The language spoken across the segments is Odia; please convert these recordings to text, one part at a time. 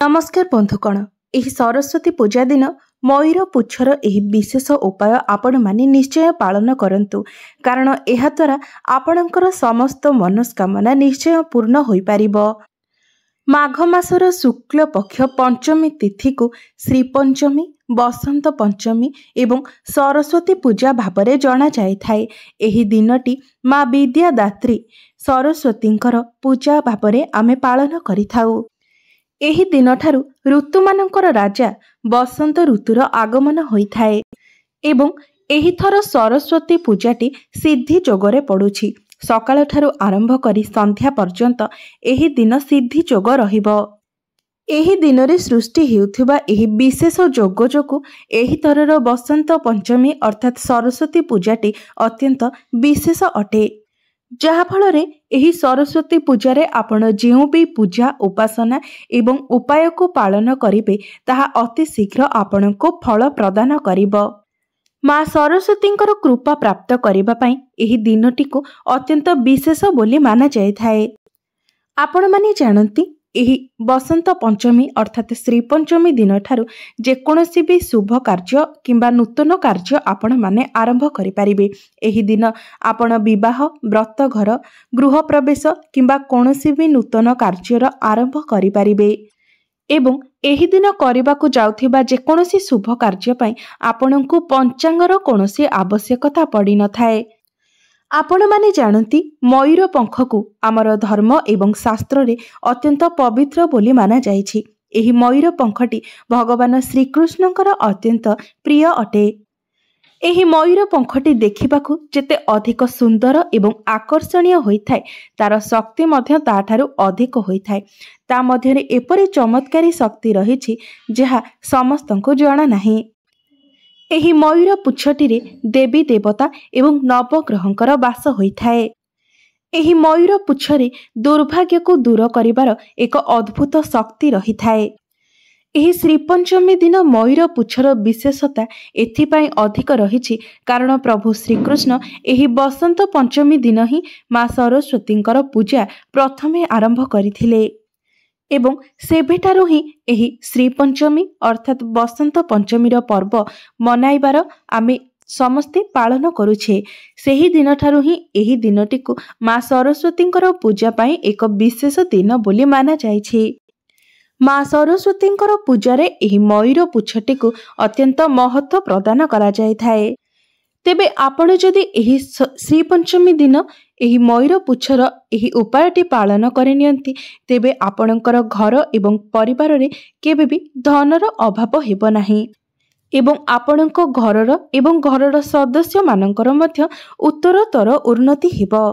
नमस्कार बंधुकण। एही सरस्वती पूजा दिन मयूर पुच्छर एही विशेष उपाय आपण माने निश्चय पालन करंतु, कारण एहा द्वारा आपणकर समस्त मनस्कामना निश्चय पूर्ण होई पारिबो। माघ मासर शुक्ल पक्ष पंचमी तिथि को श्री पंचमी, बसंत पंचमी एवं सरस्वती पूजा भावरे जना जाय थाए। एही दिनटी माँ विद्यादात्री सरस्वतींकर पूजा भावरे आमे पालन करिथाउ। एही दिनठारु ऋतुमानंकर राजा बसंत ऋतुर आगमन होइथाए एवं एही थर सरस्वती पूजाटी सिद्धि जोगरे पड़ुछि। सकाळ ठारु आरंभ करी संध्या पर्यंत एही दिन सिद्धि जोग रहिबो। एही दिनरे सृष्टि हेउथिबा एही विशेष जोग जोगु एही थरर बसंत पंचमी अर्थात सरस्वती पूजाटी अत्यंत विशेष अटे। जहा फलरे एही सरस्वती पूजारे आपण जेउ भी पूजा उपासना एवं उपाय को पालन करिवे ताहा अति शीघ्र आपनको फल प्रदान करिबो। माँ सरस्वतींकर कृपा प्राप्त करिबा पई एही दिनटी को अत्यंत विशेष बोली माना जाय थाए। आपण माने जानती एही बसंत पंचमी अर्थात श्री पंचमी दिन ठारु जेकोसी भी शुभ कार्य किंबा नूतन कार्य आपण माने आरंभ करि पारिबे। एही दिन आपण विवाह, व्रत घर, गृह प्रवेश किंबा कोनोसी भी नूतन कार्यर आरंभ करि पारिबे एवं एही दिन करबाकू जाउथिबा जेकोसी शुभ कार्य पई आपणଙ୍କୁ पंचांगर कोनोसी आवश्यकता पड़ी न थाए। आपण माने जानती मयूर पंख को आमर धर्म एवं शास्त्र रे अत्यंत पवित्र बोली माना जाइछि। एही मयूर पंखटी भगवान श्रीकृष्णଙ୍କର अत्यंत प्रिय अटे। एही मयूर पंखटी देखिबाकू जेते अधिक सुंदर एवं आकर्षणीय होइथाय तार शक्ति मध्य ताठारु अधिक होइथाय। ता मध्यरे एपरि चमत्कारी शक्ति रहिछि जहा समस्तंको जणा नाही। एही मयूर पुच्छटी रे देवी देवता एवं नवग्रहंकर वास होइथाए। एही मयूर पुच्छरे दुर्भाग्य को दूर करिवार एक अद्भुत शक्ति रहिथाए। एही श्री पंचमी दिन मयूर पुच्छर विशेषता एथिपाई अधिक रहिछि कारण प्रभु श्रीकृष्ण एही बसंत पंचमी दिन ही माँ सरस्वतींकर पूजा प्रथमे आरंभ करिथिले एवं सेबेठारु ही एही श्री पंचमी अर्थात बसंत पंचमीर पर्व मनाइबार आमे समस्ते पालन करुछे। सेही दिन ठारु ही एही दिनटी को माँ सरस्वतींकर पूजा पाई एक विशेष दिन बोली माना जाइछि। माँ सरस्वतींकर पूजारे एही मयूर पुच्छटी को अत्यंत महत्व प्रदान करा जाय थाए। तेबे आपण जदि एही श्री पंचमी दिन एही मयूर पुच्छर एही उपायटी पालन करे नियंती तेबे आपणकर घर एवं परिवार रे केबे भी धनर अभाव हेबो नाही एवं आपणक घरर एवं घरर सदस्य मानकर मध्य उत्तरोत्तर उन्नति हेबो।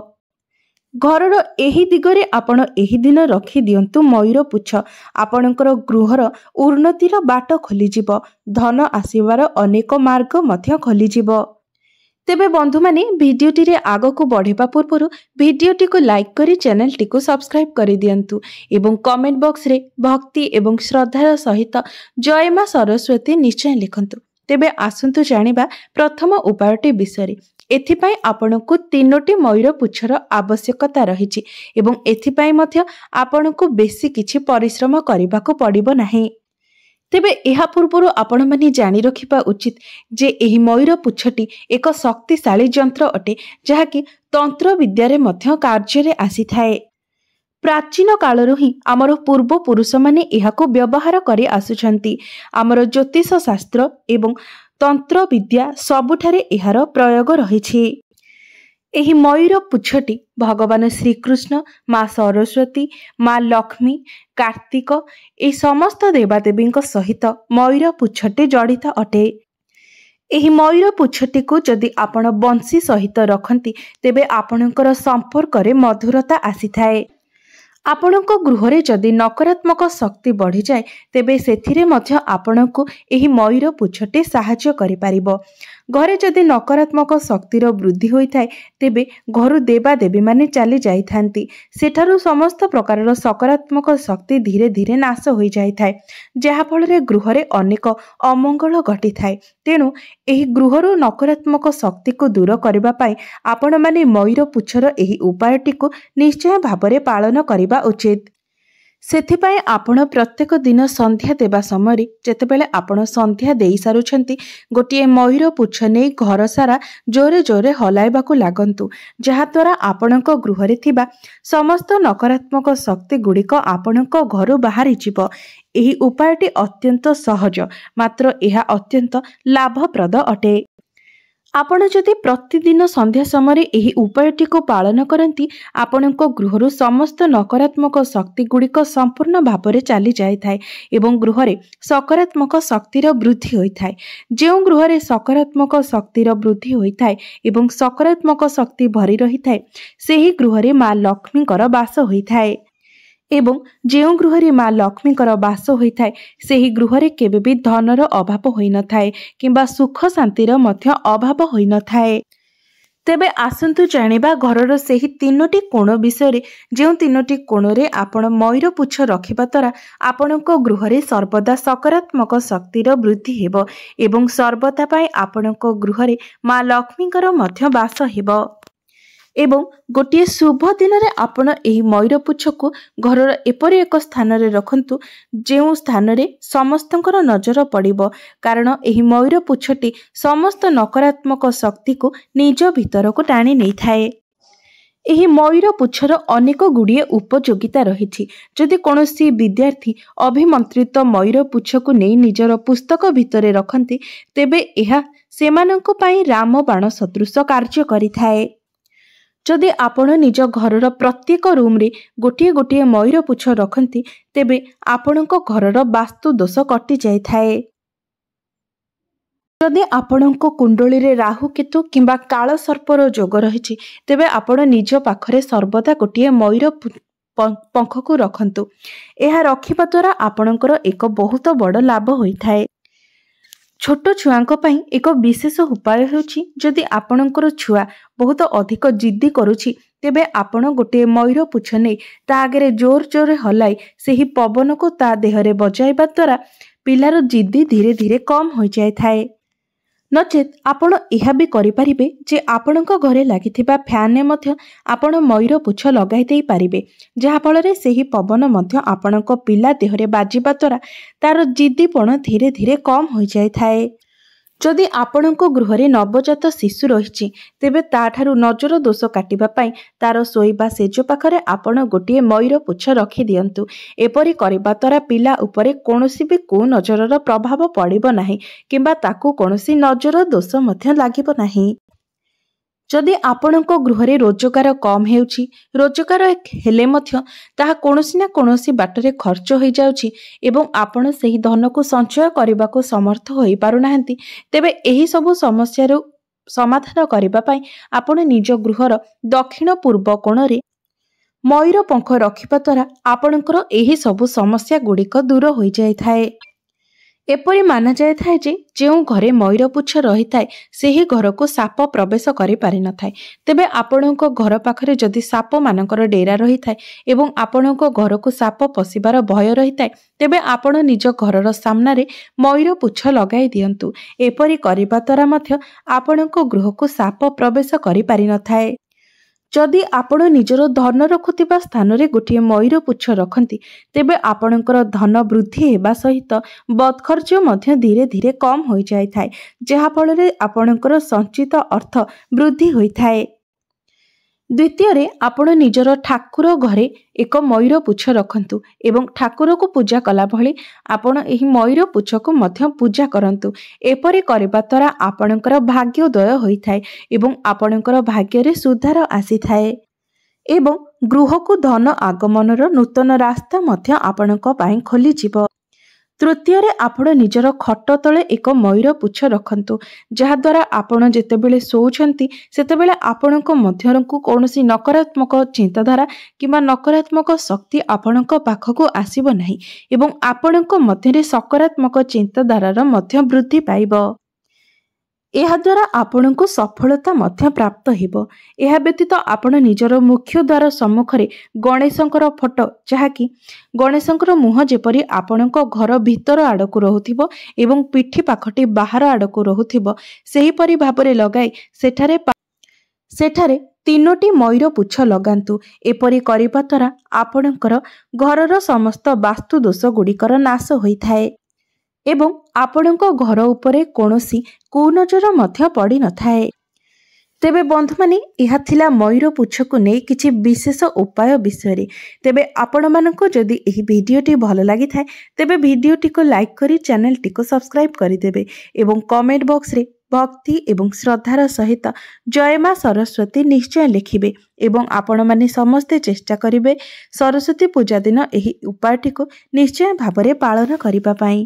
घरर एही दिगरे आपण एही दिन रखी दियंतु मयूर पुच्छ आपणकर गृहर उन्नतिर बाट खोली जिवो, धन आसीबार अनेक मार्ग मध्य खोली जिवो। तेबे बंधु माने भिडियोटी रे आगो को बढ़ेबा पूर्व भिडियोटी को लाइक करी चैनल टी को सब्सक्राइब करी दियंतु एवं कमेंट बॉक्स रे भक्ति एवं श्रद्धार सहित जय मां सरस्वती निश्चय लिखंतु। तेबे आसंतु जानिबा प्रथम उपायटी विषय। एथिपाई आपनकु तीनोटी मयूर पुच्छर आवश्यकता रहिछि एवं एथिपाई मध्य आपनकु बेसी किछि परिश्रम करिबाको पड़िबो नाही। तेबे एहा पूर्वरु आपण माने जानि रखिबा उचित जे एही मयूर पुच्छटी एक शक्तिशाली यंत्र अटे जहाकी तंत्र विद्यारे मध्य कार्य आसी थाए। प्राचीन कालरु ही आमर पूर्व पुरुष माने एहाको व्यवहार करि आसुछंती। आमर ज्योतिष शास्त्र एवं तंत्र विद्या सबुठारे एहार प्रयोग रहिछि। एही मयूर पुच्छटी भगवान श्रीकृष्ण, माँ सरस्वती, माँ लक्ष्मी, कार्तिक ए समस्त देवादेवी सहित मयूर पुच्छटी जड़ित अटे। एही मयूर पुच्छटी को जदि आपण बंशी सहित रखती तेबे आपणकर संपर्क रे मधुरता आसी थाए। आपणको गृहरे जदि नकारात्मक शक्ति बढ़ी जाए तेबे सेथिरे मध्य आपणको एही मयूर पुच्छटी साहाय्य करि पारिबो। घरे जदि नकारात्मक शक्तिर वृद्धि होइथाए तेबे घरु देवा देवी माने चली जाइथांती। सेठारु समस्त प्रकारर सकारात्मक शक्ति धीरे धीरे नाश होई जाइथाए जहा फलरे गृहरे अनेक अमंगल घटी थाए। तेणु एही गृहरु नकारात्मक शक्ति को दूर करबा पाई आपण माने मयूर पुच्छर एही उपायटी को निश्चय भाबरे पालन करिबा उचित। ସେଥିପାଇଁ ଆପଣ ପ୍ରତ୍ୟେକ ଦିନ ସନ୍ଧ୍ୟା ଦେବା ସମୟରେ ଯେତେବେଳେ ଆପଣ ସନ୍ଧ୍ୟା ଦେଇ ସାରୁଛନ୍ତି ଗୋଟିଏ ମୟୂର ପୁଚ୍ଛ ନେଇ ଘର ସାରା ଜୋରେ ଜୋରେ ହଲାଇବାକୁ ଲାଗନ୍ତୁ, ଯାହାଦ୍ୱାରା ଆପଣଙ୍କ ଗୃହରେ ଥିବା ସମସ୍ତ ନକାରାତ୍ମକ ଶକ୍ତି ଗୁଡ଼ିକ ଆପଣଙ୍କ ଘରୁ ବାହାରିଯିବ। ଏହି ଉପାୟଟି ଅତ୍ୟନ୍ତ ସହଜ, ମାତ୍ର ଏହା ଅତ୍ୟନ୍ତ ଲାଭପ୍ରଦ ଅଟେ। ଆପଣ ଯଦି ପ୍ରତିଦିନ ସନ୍ଧ୍ୟା ସମୟରେ ଏହି ଉପାୟଟିକୁ ପାଳନ କରନ୍ତି, ଆପଣଙ୍କ ଗୃହରୁ ସମସ୍ତ ନକାରାତ୍ମକ ଶକ୍ତି ଗୁଡ଼ିକ ସମ୍ପୂର୍ଣ୍ଣ ଭାବରେ ଚାଲି ଯାଇଥାଏ ଏବଂ ଗୃହରେ ସକାରାତ୍ମକ ଶକ୍ତିର ବୃଦ୍ଧି ହୋଇଥାଏ। ଯେଉଁ ଗୃହରେ ସକାରାତ୍ମକ ଶକ୍ତିର ବୃଦ୍ଧି ହୋଇଥାଏ ଏବଂ ସକାରାତ୍ମକ ଶକ୍ତି ଭରି ରହିଥାଏ, ସେହି ଗୃହରେ ମା ଲକ୍ଷ୍ମୀଙ୍କର ବାସ ହୋଇଥାଏ। ଏବଂ ଯେଉଁ ଗୃହରେ ମା ଲକ୍ଷ୍ମୀଙ୍କର ବାସ ହୋଇଥାଏ, ସେହି ଗୃହରେ କେବେ ବି ଧନର ଅଭାବ ହୋଇନଥାଏ କିମ୍ବା ସୁଖ ଶାନ୍ତିର ମଧ୍ୟ ଅଭାବ ହୋଇନଥାଏ। ତେବେ ଆସନ୍ତୁ ଜାଣିବା ଘରର ସେହି 3ଟି କୋଣ ବିଷୟରେ, ଯେଉଁ 3ଟି କୋଣରେ ଆପଣ ମୟୂର ପୁଚ୍ଛ ରଖିବା ଦ୍ୱାରା ଆପଣଙ୍କ ଗୃହରେ ସର୍ବଦା ସକାରାତ୍ମକ ଶକ୍ତିର ବୃଦ୍ଧି ହେବ ଏବଂ ସର୍ବଦା ପାଇଁ ଆପଣଙ୍କ ଗୃହରେ ମା ଲକ୍ଷ୍ମୀଙ୍କର ମଧ୍ୟ ବାସ ହେବ। ଏବଂ ଗୋଟିଏ ଶୁଭ ଦିନରେ ଆପଣ ଏହି ମୟୂର ପୁଚ୍ଛକୁ ଘରର ଏପରି ଏକ ସ୍ଥାନରେ ରଖନ୍ତୁ ଯେଉଁ ସ୍ଥାନରେ ସମସ୍ତଙ୍କର ନଜର ପଡ଼ିବ, କାରଣ ଏହି ମୟୂର ପୁଚ୍ଛଟି ସମସ୍ତ ନକାରାତ୍ମକ ଶକ୍ତିକୁ ନିଜ ଭିତରକୁ ଟାଣି ନେଇଥାଏ। ଏହି ମୟୂର ପୁଚ୍ଛର ଅନେକ ଗୁଡ଼ିଏ ଉପଯୋଗିତା ରହିଛି। ଯଦି କୌଣସି ବିଦ୍ୟାର୍ଥୀ ଅଭିମନ୍ତ୍ରିତ ମୟୂର ପୁଚ୍ଛକୁ ନେଇ ନିଜର ପୁସ୍ତକ ଭିତରେ ରଖନ୍ତି, ତେବେ ଏହା ସେମାନଙ୍କ ପାଇଁ ରାମବାଣ ସଦୃଶ କାର୍ଯ୍ୟ କରିଥାଏ। ଯଦି ଆପଣ ନିଜ ଘରର ପ୍ରତ୍ୟେକ ରୁମ୍ରେ ଗୋଟିଏ ଗୋଟିଏ ମୟୂର ପୁଚ୍ଛ ରଖନ୍ତି, ତେବେ ଆପଣଙ୍କ ଘରର ବାସ୍ତୁ ଦୋଷ କଟିଯାଇଥାଏ। ଯଦି ଆପଣଙ୍କ କୁଣ୍ଡଳୀରେ ରାହୁ କେତୁ କିମ୍ବା କାଳ ସର୍ପର ଯୋଗ ରହିଛି, ତେବେ ଆପଣ ନିଜ ପାଖରେ ସର୍ବଦା ଗୋଟିଏ ମୟୂର ପଙ୍ଖକୁ ରଖନ୍ତୁ। ଏହା ରଖିବା ଦ୍ୱାରା ଆପଣଙ୍କର ଏକ ବହୁତ ବଡ଼ ଲାଭ ହୋଇଥାଏ। ଛୋଟ ଛୁଆଙ୍କ ପାଇଁ ଏକ ବିଶେଷ ଉପାୟ ହେଉଛି, ଯଦି ଆପଣଙ୍କର ଛୁଆ ବହୁତ ଅଧିକ ଜିଦ୍ଦି କରୁଛି, ତେବେ ଆପଣ ଗୋଟିଏ ମୟୂର ପୁଚ୍ଛ ନେଇ ତା ଆଗରେ ଜୋର ଜୋରରେ ହଲାଇ ସେହି ପବନକୁ ତା ଦେହରେ ବଜାଇବା ଦ୍ୱାରା ପିଲାର ଜିଦ୍ଦି ଧୀରେ ଧୀରେ କମ୍ ହୋଇଯାଇଥାଏ। ନଚେତ୍ ଆପଣ ଏହା ବି କରିପାରିବେ ଯେ ଆପଣଙ୍କ ଘରେ ଲାଗିଥିବା ଫ୍ୟାନ୍ରେ ମଧ୍ୟ ଆପଣ ମୟୂର ପୁଚ୍ଛ ଲଗାଇ ଦେଇପାରିବେ, ଯାହାଫଳରେ ସେହି ପବନ ମଧ୍ୟ ଆପଣଙ୍କ ପିଲା ଦେହରେ ବାଜିବା ଦ୍ୱାରା ତାର ଜିଦ୍ଦିପଣ ଧୀରେ ଧୀରେ କମ୍ ହୋଇଯାଇଥାଏ। ଯଦି ଆପଣଙ୍କ ଗୃହରେ ନବଜାତ ଶିଶୁ ରହିଛି, ତେବେ ତାଠାରୁ ନଜର ଦୋଷ କାଟିବା ପାଇଁ ତାର ଶୋଇବା ସେଜ ପାଖରେ ଆପଣ ଗୋଟିଏ ମୟୂର ପୁଚ୍ଛ ରଖିଦିଅନ୍ତୁ। ଏପରି କରିବା ଦ୍ୱାରା ପିଲା ଉପରେ କୌଣସି ବି କୁନଜରର ପ୍ରଭାବ ପଡ଼ିବ ନାହିଁ କିମ୍ବା ତାକୁ କୌଣସି ନଜର ଦୋଷ ମଧ୍ୟ ଲାଗିବ ନାହିଁ। ଯଦି ଆପଣଙ୍କ ଗୃହରେ ରୋଜଗାର କମ୍ ହେଉଛି, ରୋଜଗାର ହେଲେ ମଧ୍ୟ ତାହା କୌଣସି ନା କୌଣସି ବାଟରେ ଖର୍ଚ୍ଚ ହୋଇଯାଉଛି ଏବଂ ଆପଣ ସେହି ଧନକୁ ସଞ୍ଚୟ କରିବାକୁ ସମର୍ଥ ହୋଇପାରୁନାହାନ୍ତି, ତେବେ ଏହି ସବୁ ସମସ୍ୟାର ସମାଧାନ କରିବା ପାଇଁ ଆପଣ ନିଜ ଗୃହର ଦକ୍ଷିଣ ପୂର୍ବ କୋଣରେ ମୟୂର ପଙ୍ଖ ରଖିବା ଦ୍ୱାରା ଆପଣଙ୍କର ଏହି ସବୁ ସମସ୍ୟା ଗୁଡ଼ିକ ଦୂର ହୋଇଯାଇଥାଏ। ଏପରି ମାନାଯାଇଥାଏ ଯେ ଯେଉଁ ଘରେ ମୟୂର ପୁଚ୍ଛ ରହିଥାଏ, ସେହି ଘରକୁ ସାପ ପ୍ରବେଶ କରିପାରିନଥାଏ। ତେବେ ଆପଣଙ୍କ ଘର ପାଖରେ ଯଦି ସାପମାନଙ୍କର ଡେରା ରହିଥାଏ ଏବଂ ଆପଣଙ୍କ ଘରକୁ ସାପ ପଶିବାର ଭୟ ରହିଥାଏ, ତେବେ ଆପଣ ନିଜ ଘରର ସାମ୍ନାରେ ମୟୂର ପୁଚ୍ଛ ଲଗାଇ ଦିଅନ୍ତୁ। ଏପରି କରିବା ଦ୍ୱାରା ମଧ୍ୟ ଆପଣଙ୍କ ଗୃହକୁ ସାପ ପ୍ରବେଶ କରିପାରିନଥାଏ। ଯଦି ଆପଣ ନିଜର ଧନ ରଖୁଥିବା ସ୍ଥାନରେ ଗୋଟିଏ ମୟୂର ପୁଚ୍ଛ ରଖନ୍ତି, ତେବେ ଆପଣଙ୍କର ଧନ ବୃଦ୍ଧି ହେବା ସହିତ ବଦଖର୍ଚ୍ଚ ମଧ୍ୟ ଧୀରେ ଧୀରେ କମ୍ ହୋଇଯାଇଥାଏ, ଯାହାଫଳରେ ଆପଣଙ୍କର ସଞ୍ଚିତ ଅର୍ଥ ବୃଦ୍ଧି ହୋଇଥାଏ। ଦ୍ୱିତୀୟରେ, ଆପଣ ନିଜର ଠାକୁର ଘରେ ଏକ ମୟୂର ପୁଚ୍ଛ ରଖନ୍ତୁ ଏବଂ ଠାକୁରକୁ ପୂଜା କଲା ଭଳି ଆପଣ ଏହି ମୟୂର ପୁଚ୍ଛକୁ ମଧ୍ୟ ପୂଜା କରନ୍ତୁ। ଏପରି କରିବା ଦ୍ୱାରା ଆପଣଙ୍କର ଭାଗ୍ୟୋଦୟ ହୋଇଥାଏ ଏବଂ ଆପଣଙ୍କର ଭାଗ୍ୟରେ ସୁଧାର ଆସିଥାଏ ଏବଂ ଗୃହକୁ ଧନ ଆଗମନର ନୂତନ ରାସ୍ତା ମଧ୍ୟ ଆପଣଙ୍କ ପାଇଁ ଖୋଲିଯିବ। ତୃତୀୟରେ, ଆପଣ ନିଜର ଖଟ ତଳେ ଏକ ମୟୂର ପୁଚ୍ଛ ରଖନ୍ତୁ, ଯାହାଦ୍ୱାରା ଆପଣ ଯେତେବେଳେ ଶୋଉଛନ୍ତି ସେତେବେଳେ ଆପଣଙ୍କ ମଧ୍ୟକୁ କୌଣସି ନକାରାତ୍ମକ ଚିନ୍ତାଧାରା କିମ୍ବା ନକାରାତ୍ମକ ଶକ୍ତି ଆପଣଙ୍କ ପାଖକୁ ଆସିବ ନାହିଁ ଏବଂ ଆପଣଙ୍କ ମଧ୍ୟରେ ସକାରାତ୍ମକ ଚିନ୍ତାଧାରାର ମଧ୍ୟ ବୃଦ୍ଧି ପାଇବ। ଏହାଦ୍ୱାରା ଆପଣଙ୍କୁ ସଫଳତା ମଧ୍ୟ ପ୍ରାପ୍ତ ହେବ। ଏହା ବ୍ୟତୀତ ଆପଣ ନିଜର ମୁଖ୍ୟ ଦ୍ୱାର ସମ୍ମୁଖରେ ଗଣେଶଙ୍କର ଫଟୋ, ଯାହାକି ଗଣେଶଙ୍କର ମୁହଁ ଯେପରି ଆପଣଙ୍କ ଘର ଭିତର ଆଡ଼କୁ ରହୁଥିବ ଏବଂ ପିଠି ପାଖଟି ବାହାର ଆଡ଼କୁ ରହୁଥିବ, ସେହିପରି ଭାବରେ ଲଗାଇ ସେଠାରେ 3ଟି ମୟୂର ପୁଚ୍ଛ ଲଗାନ୍ତୁ। ଏପରି କରିବା ଦ୍ୱାରା ଆପଣଙ୍କର ଘରର ସମସ୍ତ ବାସ୍ତୁ ଦୋଷ ଗୁଡ଼ିକର ନାଶ ହୋଇଥାଏ ଏବଂ ଆପଣଙ୍କ ଘର ଉପରେ କୌଣସି କୁନଜର ମଧ୍ୟ ପଡ଼ିନଥାଏ। ତେବେ ବନ୍ଧୁମାନେ, ଏହା ଥିଲା ମୟୂର ପୁଚ୍ଛକୁ ନେଇ କିଛି ବିଶେଷ ଉପାୟ ବିଷୟରେ। ତେବେ ଆପଣମାନଙ୍କୁ ଯଦି ଏହି ଭିଡ଼ିଓଟି ଭଲ ଲାଗିଥାଏ ତେବେ ଭିଡ଼ିଓଟିକୁ ଲାଇକ୍ କରି ଚ୍ୟାନେଲଟିକୁ ସବସ୍କ୍ରାଇବ୍ କରିଦେବେ ଏବଂ କମେଣ୍ଟ ବକ୍ସରେ ଭକ୍ତି ଏବଂ ଶ୍ରଦ୍ଧାର ସହିତ ଜୟ ମା ସରସ୍ୱତୀ ନିଶ୍ଚୟ ଲେଖିବେ ଏବଂ ଆପଣମାନେ ସମସ୍ତେ ଚେଷ୍ଟା କରିବେ ସରସ୍ୱତୀ ପୂଜା ଦିନ ଏହି ଉପାୟଟିକୁ ନିଶ୍ଚୟ ଭାବରେ ପାଳନ କରିବା ପାଇଁ।